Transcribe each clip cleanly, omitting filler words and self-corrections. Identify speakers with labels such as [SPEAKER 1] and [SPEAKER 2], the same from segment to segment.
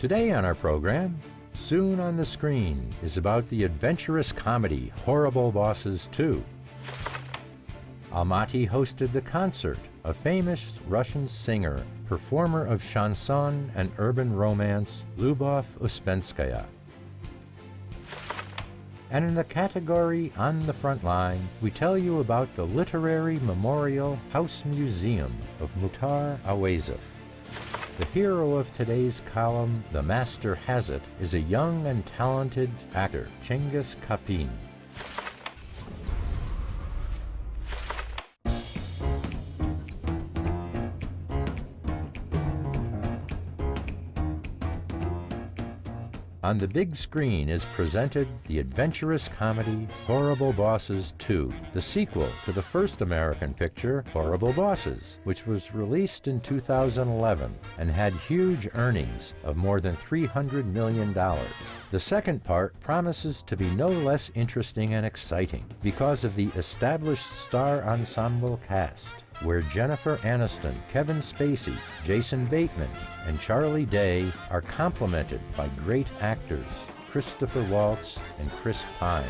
[SPEAKER 1] Today on our program, soon on the screen is about the adventurous comedy Horrible Bosses 2. Almaty hosted the concert of famous Russian singer, performer of chanson and urban romance, Lyubov Uspenskaya. And in the category On the Frontline, we tell you about the Literary Memorial House Museum of Mukhtar Auezov. The hero of today's column, The Master Has It, is a young and talented actor, Chingiz Kapin. On the big screen is presented the adventurous comedy Horrible Bosses 2, the sequel to the first American picture, Horrible Bosses, which was released in 2011 and had huge earnings of more than $300 million. The second part promises to be no less interesting and exciting because of the established star ensemble cast, where Jennifer Aniston, Kevin Spacey, Jason Bateman, and Charlie Day are complemented by great actors Christopher Waltz and Chris Pine.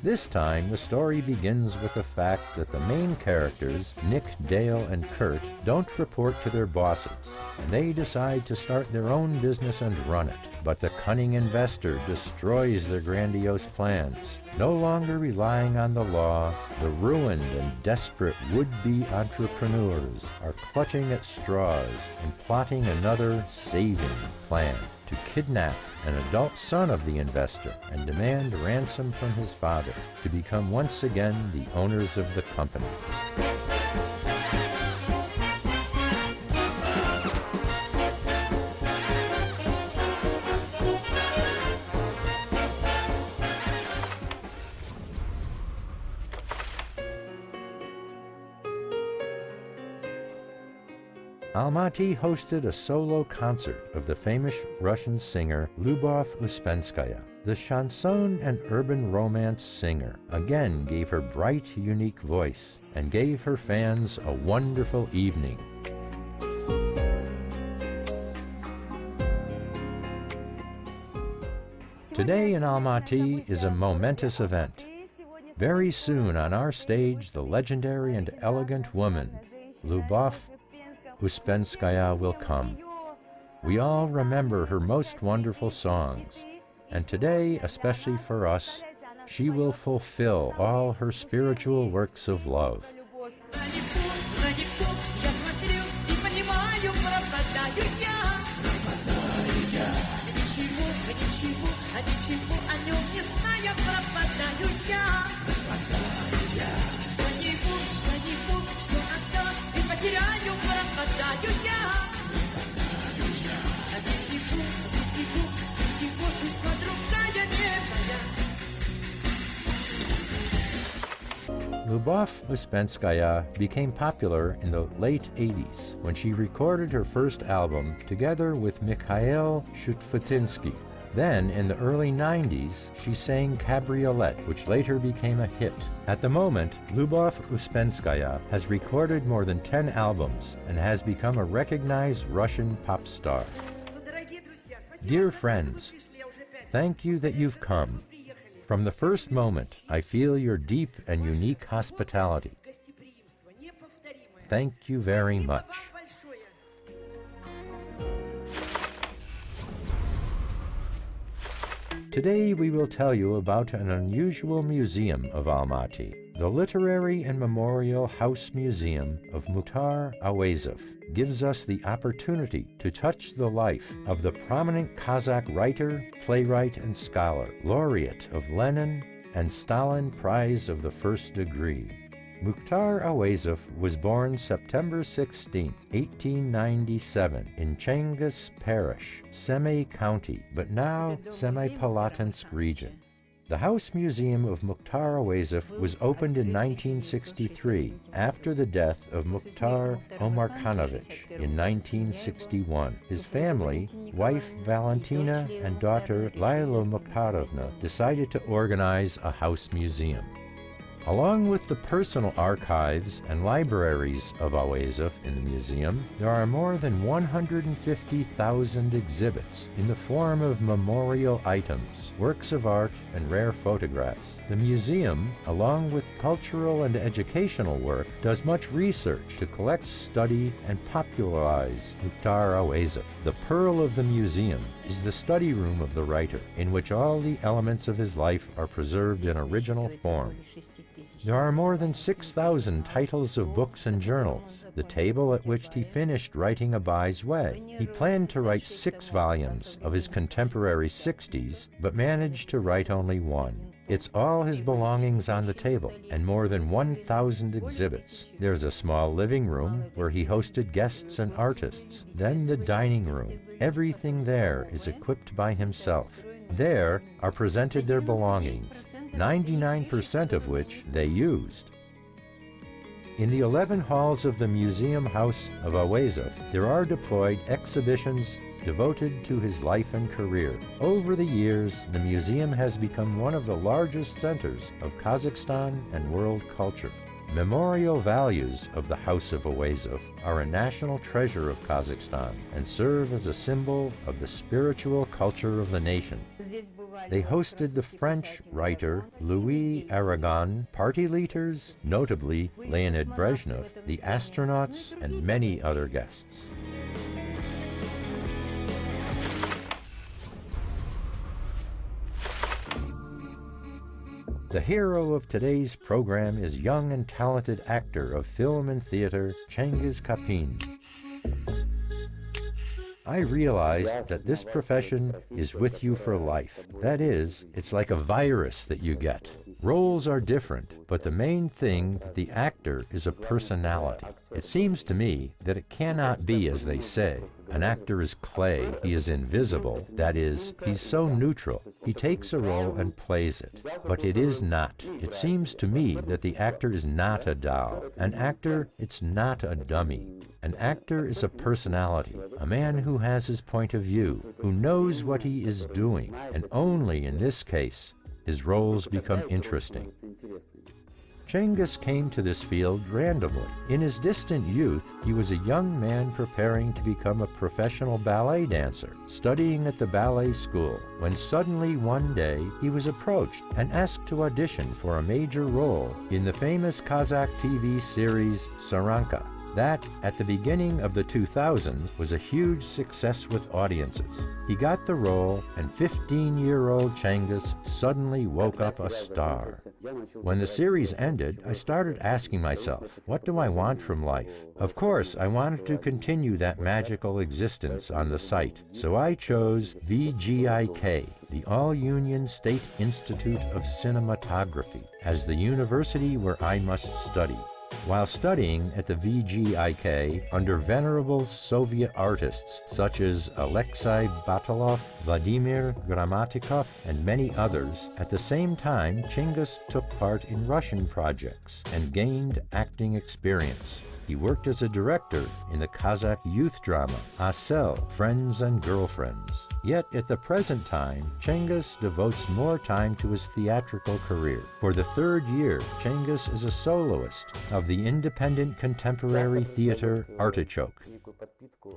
[SPEAKER 1] This time, the story begins with the fact that the main characters, Nick, Dale, and Kurt, don't report to their bosses, and they decide to start their own business and run it. But the cunning investor destroys their grandiose plans. No longer relying on the law, the ruined and desperate would-be entrepreneurs are clutching at straws and plotting another saving plan to kidnap an adult son of the investor and demand ransom from his father to become once again the owners of the company. Almaty hosted a solo concert of the famous Russian singer Lyubov Uspenskaya. The chanson and urban romance singer again gave her bright, unique voice and gave her fans a wonderful evening. Today in Almaty is a momentous event. Very soon on our stage, the legendary and elegant woman, Lyubov Uspenskaya, will come. We all remember her most wonderful songs, and today, especially for us, she will fulfill all her spiritual works of love. Lyubov Uspenskaya became popular in the late 80s when she recorded her first album together with Mikhail Shutfutinsky. Then, in the early 90s, she sang Cabriolet, which later became a hit. At the moment, Lyubov Uspenskaya has recorded more than 10 albums and has become a recognized Russian pop star. Dear friends, thank you that you've come. From the first moment, I feel your deep and unique hospitality. Thank you very much. Today we will tell you about an unusual museum of Almaty. The Literary and Memorial House Museum of Mukhtar Auezov gives us the opportunity to touch the life of the prominent Kazakh writer, playwright, and scholar, laureate of Lenin and Stalin Prize of the First Degree. Mukhtar Auezov was born September 16, 1897 in Chingiz Parish, Semey County, but now Semipalatinsk region. The House Museum of Mukhtar Auezov was opened in 1963 after the death of Mukhtar Omarkanovich in 1961. His family, wife Valentina and daughter Lyla Mukhtarovna, decided to organize a house museum. Along with the personal archives and libraries of Auezov in the museum, there are more than 150,000 exhibits in the form of memorial items, works of art, and rare photographs. The museum, along with cultural and educational work, does much research to collect, study, and popularize Mukhtar Auezov. The pearl of the museum is the study room of the writer, in which all the elements of his life are preserved in original form. There are more than 6,000 titles of books and journals, the table at which he finished writing Abai's Way. He planned to write 6 volumes of his contemporary 60s, but managed to write only 1. It's all his belongings on the table, and more than 1,000 exhibits. There's a small living room where he hosted guests and artists, then the dining room. Everything there is equipped by himself. There are presented their belongings, 99% of which they used. In the 11 halls of the Museum House of Auezov, there are deployed exhibitions devoted to his life and career. Over the years, the museum has become one of the largest centers of Kazakhstan and world culture. Memorial values of the House of Auezov are a national treasure of Kazakhstan and serve as a symbol of the spiritual culture of the nation. They hosted the French writer Louis Aragon, party leaders, notably Leonid Brezhnev, the astronauts, and many other guests. The hero of today's program is young and talented actor of film and theater, Chingiz Kapin. I realized that this profession is with you for life. That is, it's like a virus that you get. Roles are different, but the main thing that the actor is a personality. It seems to me that it cannot be as they say. An actor is clay, he is invisible, that is, he's so neutral. He takes a role and plays it. But it is not. It seems to me that the actor is not a doll. An actor, it's not a dummy. An actor is a personality, a man who has his point of view, who knows what he is doing, and only in this case, his roles become interesting. Chingiz came to this field randomly. In his distant youth, he was a young man preparing to become a professional ballet dancer, studying at the ballet school, when suddenly one day he was approached and asked to audition for a major role in the famous Kazakh TV series Saranka. That, at the beginning of the 2000s, was a huge success with audiences. He got the role, and 15-year-old Chingiz suddenly woke up a star. When the series ended, I started asking myself, what do I want from life? Of course, I wanted to continue that magical existence on the site, so I chose VGIK, the All-Union State Institute of Cinematography, as the university where I must study. While studying at the VGIK under venerable Soviet artists such as Alexei Batalov, Vladimir Gramatikov, and many others, at the same time Chingiz took part in Russian projects and gained acting experience. He worked as a director in the Kazakh youth drama Asel, Friends and Girlfriends. Yet at the present time, Chingiz devotes more time to his theatrical career. For the 3rd year, Chingiz is a soloist of the independent contemporary theater Artichoke.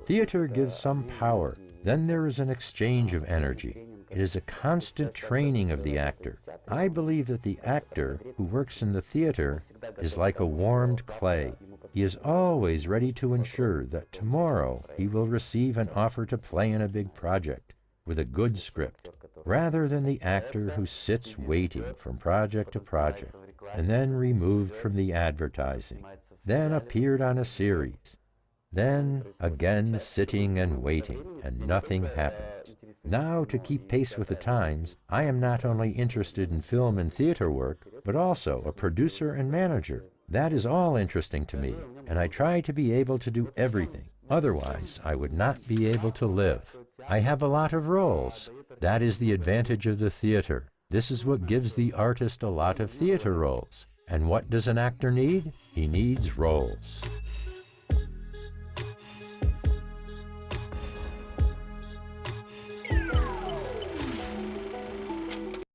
[SPEAKER 1] Theater gives some power. Then there is an exchange of energy. It is a constant training of the actor. I believe that the actor who works in the theater is like a warmed clay. He is always ready to ensure that tomorrow he will receive an offer to play in a big project with a good script, rather than the actor who sits waiting from project to project, and then removed from the advertising, then appeared on a series, then again sitting and waiting, and nothing happens. Now, to keep pace with the times, I am not only interested in film and theater work, but also a producer and manager. That is all interesting to me, and I try to be able to do everything. Otherwise, I would not be able to live. I have a lot of roles. That is the advantage of the theater. This is what gives the artist a lot of theater roles. And what does an actor need? He needs roles.